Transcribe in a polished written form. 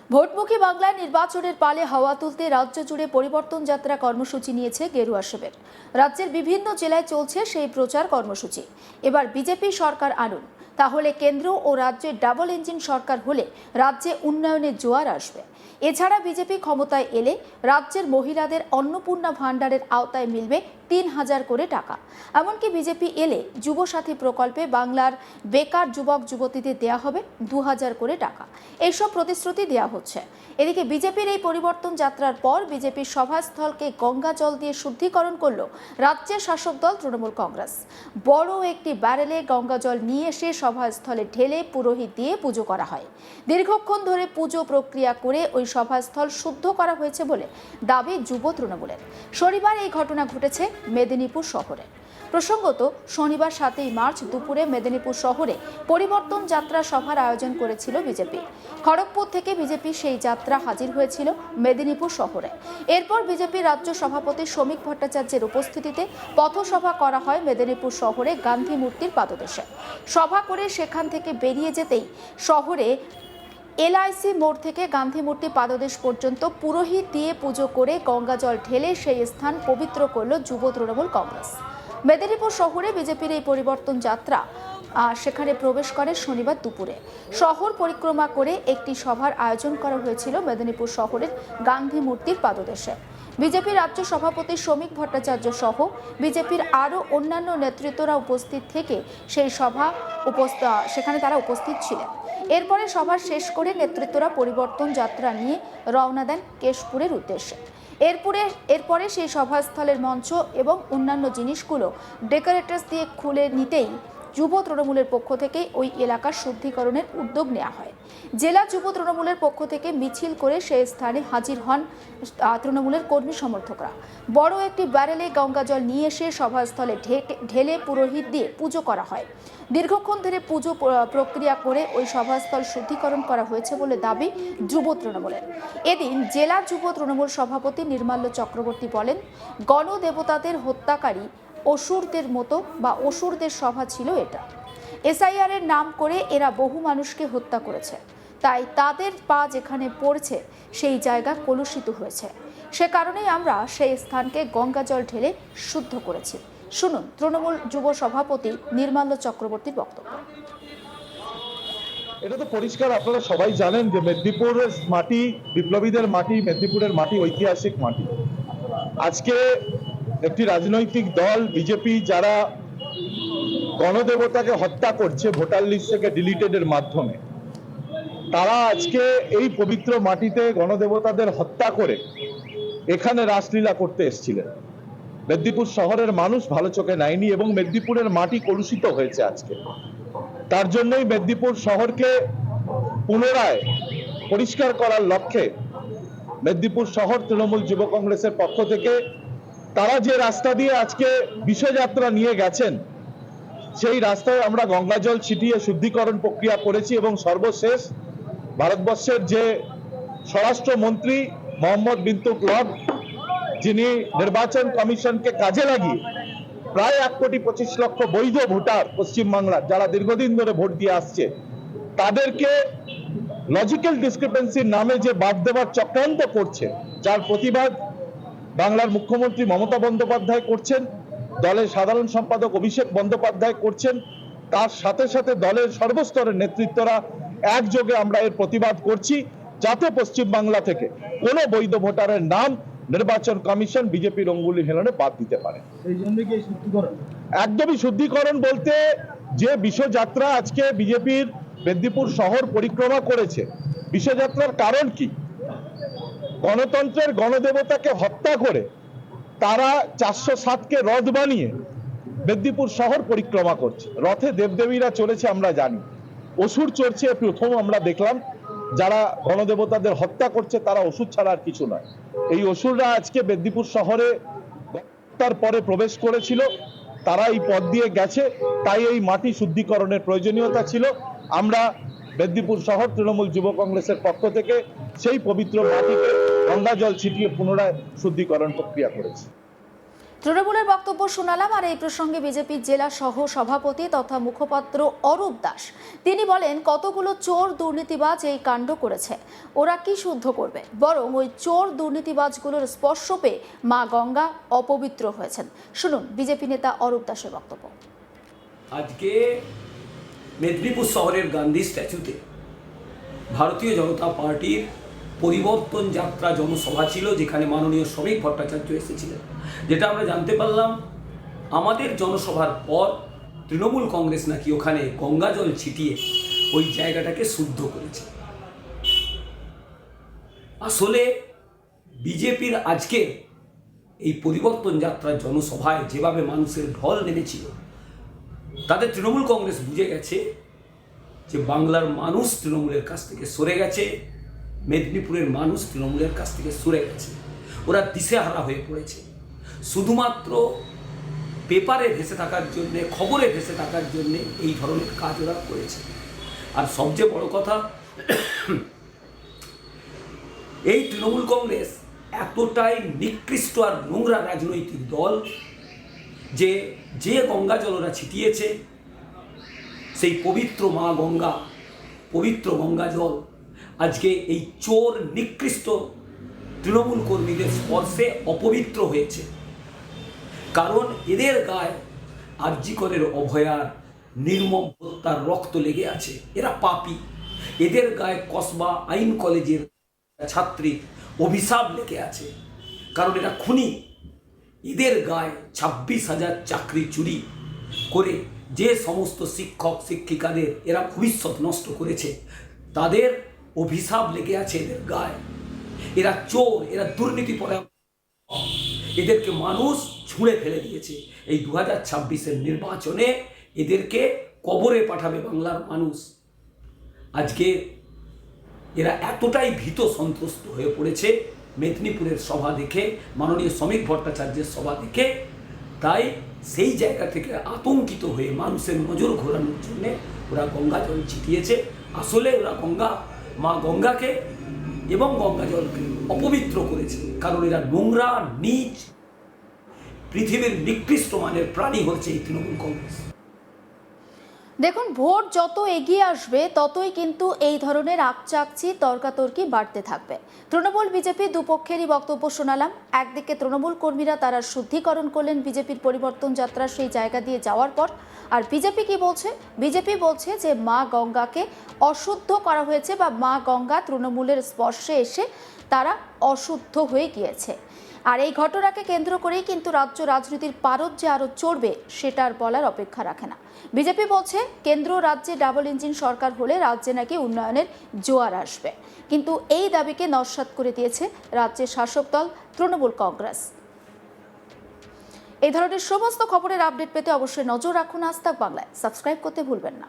ভোটমুখী বাংলায় নির্বাচনের পালে হাওয়া তুলতে রাজ্য জুড়ে পরিবর্তন যাত্রা কর্মসূচি নিয়েছে গেরুয়া শিবির। রাজ্যের বিভিন্ন জেলায় চলছে সেই প্রচার কর্মসূচি। এবার বিজেপি সরকার আনুন, তাহলে কেন্দ্র ও রাজ্যে ডাবল ইঞ্জিন সরকার হলে রাজ্যে উন্নয়নের জোয়ার আসবে। এছাড়া বিজেপি ক্ষমতায় এলে রাজ্যের মহিলাদের অন্নপূর্ণা ভাণ্ডারের আওতায় মিলবে ৩,০০০ করে টাকা। এমনকি বিজেপি এলে যুবসাথী প্রকল্পে বাংলার বেকার যুবক যুবতীদের দেয়া হবে ২,০০০ করে টাকা। এইসব প্রতিশ্রুতি দেওয়া হচ্ছে। এদিকে বিজেপির এই পরিবর্তন যাত্রার পর বিজেপির সভাস্থলকে গঙ্গা জল দিয়ে শুদ্ধিকরণ করল রাজ্যের শাসক দল তৃণমূল কংগ্রেস। বড় একটি ব্যারেলে গঙ্গা জল নিয়ে এসে সভাস্থলে ঢেলে পুরোহিত দিয়ে পুজো করা হয়। দীর্ঘক্ষণ ধরে পুজো প্রক্রিয়া করে ওই সভাস্থল শুদ্ধ করা হয়েছে বলে দাবি যুব তৃণমূলের। শনিবার এই ঘটনা ঘটেছে মেদিনীপুর শহরে। প্রসঙ্গত, শনিবার ৭ই মার্চ দুপুরে মেদিনীপুর শহরে পরিবর্তন যাত্রা সভার আয়োজন করেছিল বিজেপি। খড়গপুর থেকে বিজেপি সেই যাত্রা হাজির হয়েছিল মেদিনীপুর শহরে। এরপর বিজেপি রাজ্য সভাপতি শ্রমিক ভট্টাচার্যের উপস্থিতিতে পথসভা করা হয় মেদিনীপুর শহরে গান্ধী মূর্তির পাদদেশে। সভা করে সেখান থেকে বেরিয়ে যেতেই শহরে এলআইসি মোড় থেকে গান্ধী মূর্তি পাদদেশ পর্যন্ত পুরোহিত দিয়ে পুজো করে গঙ্গা জল ঢেলে সেই স্থান পবিত্র করল যুব তৃণমূল কংগ্রেস। মেদিনীপুর শহরে বিজেপির এই পরিবর্তন যাত্রা সেখানে প্রবেশ করে শনিবার দুপুরে। শহর পরিক্রমা করে একটি সভার আয়োজন করা হয়েছিল মেদিনীপুর শহরের গান্ধী মূর্তির পাদদেশে। বিজেপি রাজ্য সভাপতি শ্রমিক ভট্টাচার্য সহ বিজেপির আরও অন্যান্য নেতৃত্বরা উপস্থিত থেকে সেই সেখানে তারা উপস্থিত ছিলেন। এরপরে সভা শেষ করে নেতৃত্বরা পরিবর্তন যাত্রা নিয়ে রওনা দেন কেশপুরের উদ্দেশ্যে। এরপরে সেই সভাস্থলের মঞ্চ এবং অন্যান্য জিনিসগুলো ডেকোরেটরস দিয়ে খুলে নিতেই যুব তৃণমূলের পক্ষ থেকে ওই এলাকার শুদ্ধিকরণের উদ্যোগ নেওয়া হয়। জেলা যুব তৃণমূলের পক্ষ থেকে মিছিল করে সেই স্থানে হাজির হন তৃণমূলের কর্মী সমর্থকরা। বড় একটি ব্যারেলে গঙ্গা জল নিয়ে এসে সভাস্থলে ঢেলে পুরোহিত দিয়ে পুজো করা হয়। দীর্ঘক্ষণ ধরে পুজো প্রক্রিয়া করে ওই সভাস্থল শুদ্ধিকরণ করা হয়েছে বলে দাবি যুব তৃণমূলের। এদিন জেলা যুব তৃণমূল সভাপতি নির্মাল্য চক্রবর্তী বলেন, গণদেবতাদের হত্যাকারী অসুরদের মতো বা অসুরদের সভা ছিল এটা। এসআইআর এর নাম করে এরা বহু মানুষকে হত্যা করেছে, তাই তাদের পা যেখানে পড়ছে সেই জায়গা কলুষিত হয়েছে। সে কারণেই আমরা সেই স্থানকে গঙ্গা জল ঢেলে শুদ্ধ করেছি। শুনুন তৃণমূল যুব সভাপতি নির্মাল্য চক্রবর্তীর বক্তব্য। এটা তো পরিষ্কার, আপনারা সবাই জানেন যে মেদিনীপুরের মাটি বিপ্লবীদের মাটি, মেদিনীপুরের মাটি ঐতিহাসিক মাটি। আজকে একটি রাজনৈতিক দল বিজেপি যারা গণদেবতাকে হত্যা করছে ভোটার লিস্ট থেকে ডিলিটেডের মাধ্যমে, তারা আজকে এই পবিত্র মাটিতে গণদেবতাদের হত্যা করে এখানে রাসলীলা করতে এসেছিলেন। মেদিনীপুর শহরের মানুষ ভালো চোখে নেয়নি এবং মেদিনীপুরের মাটি কলুষিত হয়েছে আজকে। তার জন্যই মেদিনীপুর শহরকে পুনরায় পরিষ্কার করার লক্ষ্যে মেদিনীপুর শহর তৃণমূল যুব কংগ্রেসের পক্ষ থেকে তারা যে রাস্তা দিয়ে আজকে বিশ্বযাত্রা নিয়ে গেছেন, সেই রাস্তায় আমরা গঙ্গা জল ছিটিয়ে শুদ্ধিকরণ প্রক্রিয়া করেছি এবং সর্বশেষ ভারতবর্ষের যে স্বরাষ্ট্রমন্ত্রী মোহাম্মদ বিন তুগলক, যিনি নির্বাচন কমিশনকে কাজে লাগিয়ে প্রায় 1,25,00,000 বৈধ ভোটার পশ্চিমবাংলার যারা দীর্ঘদিন ধরে ভোট দিয়ে আসছে, তাদেরকে লজিক্যাল ডিসক্রিপেন্সির নামে যে বাদ দেওয়ার চক্রান্ত করছে, যার প্রতিবাদ বাংলার মুখ্যমন্ত্রী মমতা বন্দ্যোপাধ্যায় করছেন, দলের সাধারণ সম্পাদক অভিষেক বন্দ্যোপাধ্যায় করছেন, তার সাথে সাথে দলের সর্বস্তরের নেতৃত্বরা একযোগে আমরা এর প্রতিবাদ করছি, যাতে পশ্চিমবাংলা থেকে কোনো বৈধ ভোটারের নাম নির্বাচন কমিশন বিজেপির অঙ্গুলি হেলনে বাদ দিতে পারে। এই জন্য কি শুদ্ধিকরণ? একদমই শুদ্ধিকরণ বলতে যে বিশ্বযাত্রা আজকে বিজেপির মেদিনীপুর শহর পরিক্রমা করেছে, বিশ্বযাত্রার কারণ কি? গণতন্ত্রের গণদেবতাকে হত্যা করে তারা 407কে রথ বানিয়ে মেদিনীপুর শহর পরিক্রমা করছে। রথে দেবদেবীরা চলেছে আমরা জানি, অসুর চড়ছে প্রথম আমরা দেখলাম। যারা গণদেবতাদের হত্যা করছে তারা অসুর ছাড়া আর কিছু নয়। এই অসুররা আজকে মেদিনীপুর শহরে তারপরে প্রবেশ করেছিল, তারা এই পথ দিয়ে গেছে, তাই এই মাটি শুদ্ধিকরণের প্রয়োজনীয়তা ছিল। আমরা মেদিনীপুর শহর তৃণমূল যুব কংগ্রেসের পক্ষ থেকে সেই পবিত্র মাটিকে গঙ্গা জল ছিটিয়ে পুনরায় শুদ্ধিকরণ প্রক্রিয়া করেছি। তৃণমূলের বক্তব্য শোনালাম। আর এই প্রসঙ্গে বিজেপির জেলা সহ সভাপতি তথা মুখপাত্র অরূপ দাস তিনি বলেন, কতগুলো চোর দুর্নীতিবাজ এই কাণ্ড করেছে, ওরা কি শুদ্ধ করবে, বরং ওই চোর দুর্নীতিবাজগুলোর স্পর্শ পেয়ে মা গঙ্গা অপবিত্র হয়েছেন। শুনুন বিজেপি নেতা অরূপ দাসের বক্তব্য। আজকে মেদিনীপুর শহরের গান্ধী স্ট্যাচুতে ভারতীয় জনতা পার্টির পরিবর্তন যাত্রা জনসভা ছিল, যেখানে মাননীয় শ্রমিক ভট্টাচার্য এসেছিলেন। যেটা আমরা জানতে পারলাম, আমাদের জনসভার পর তৃণমূল কংগ্রেস নাকি ওখানে গঙ্গা জল ছিটিয়ে ওই জায়গাটাকে শুদ্ধ করেছে। আসলে বিজেপির আজকে এই পরিবর্তন যাত্রার জনসভায় যেভাবে মানুষের ঢল নেমেছিল, তাদের তৃণমূল কংগ্রেস বুঝে গেছে যে বাংলার মানুষ তৃণমূলের কাছ থেকে সরে গেছে, মেদিনীপুরের মানুষ তৃণমূলের কাছ থেকে সরে গেছে। ওরা দিশেহারা হয়ে পড়েছে। শুধুমাত্র পেপারে ভেসে থাকার জন্যে, খবরে ভেসে থাকার জন্যে এই ধরনের কাজ ওরা করেছে। আর সবচেয়ে বড় কথা, এই তৃণমূল কংগ্রেস এতটাই নিকৃষ্ট আর নোংরা রাজনৈতিক দল যে গঙ্গা জল ওরা ছিটিয়েছে, সেই পবিত্র মা গঙ্গা, পবিত্র গঙ্গা জল আজকে এই চোর নিকৃষ্ট তৃণমূল কর্মীদের স্পর্শে অপবিত্র হয়েছে। কারণ এদের গায়ে আরজি করের অভয়ার নির্মম হত্যার রক্ত লেগে আছে। এরা পাপী। এদের গায়ে কসবা আইন কলেজের ছাত্রী অভিশাপ লেগে আছে, কারণ এরা খুনি। এদের গায়ে 26,000 চাকরি চুরি করে যে সমস্ত শিক্ষক শিক্ষিকাদের এরা ভবিষ্যৎ নষ্ট করেছে, তাদের অভিশাপ লেগে আছে এদের গায়ে। এরা চোর, এরা দুর্নীতিপরায়ণ। এদেরকে মানুষ ছুঁড়ে ফেলে দিয়েছে। এই 2026-এর নির্বাচনে এদেরকে কবরে পাঠাবে বাংলার মানুষ। আজকে এরা এতটাই ভীত সন্ত্রস্ত হয়ে পড়েছে মেদিনীপুরের সভা দেখে, মাননীয় শ্রমিক ভট্টাচার্যের সভা দেখে। তাই সেই জায়গা থেকে আতঙ্কিত হয়ে মানুষের নজর ঘোরানোর জন্যে ওরা গঙ্গা জল ছিটিয়েছে। আসলে ওরা মা গঙ্গাকে এবং গঙ্গা জলকে অপবিত্র করেছে, কারণ এরা নোংরা, নীচ, পৃথিবীর নিকৃষ্ট মানের প্রাণী হচ্ছে এই তৃণমূল কংগ্রেস। দেখুন, ভোট যত এগিয়ে আসবে ততই কিন্তু এই ধরনের আকচাকচি তর্কাতর্কি বাড়তে থাকবে। তৃণমূল বিজেপি দুপক্ষেরই বক্তব্য শোনালাম। একদিকে তৃণমূল কর্মীরা তারা শুদ্ধিকরণ করলেন বিজেপির পরিবর্তন যাত্রার সেই জায়গা দিয়ে যাওয়ার পর। আর বিজেপি কি বলছে? বিজেপি বলছে যে মা গঙ্গাকে অশুদ্ধ করা হয়েছে, বা মা গঙ্গা তৃণমূলের স্পর্শে এসে তারা অশুদ্ধ হয়ে গিয়েছে। আর এই ঘটনাকে কেন্দ্র করেই কিন্তু রাজ্য রাজনীতির পারদ যে আরও চড়বে সেটার বলার অপেক্ষা রাখে না। বিজেপি বলছে কেন্দ্র রাজ্যে ডাবল ইঞ্জিন সরকার হলে রাজ্যে নাকি উন্নয়নের জোয়ার আসবে, কিন্তু এই দাবিকে নস্যাৎ করে দিয়েছে রাজ্যের শাসক দল তৃণমূল কংগ্রেস। এই ধরনের সমস্ত খবরের আপডেট পেতে অবশ্যই নজর রাখুন আজ তাক বাংলায়। সাবস্ক্রাইব করতে ভুলবেন না।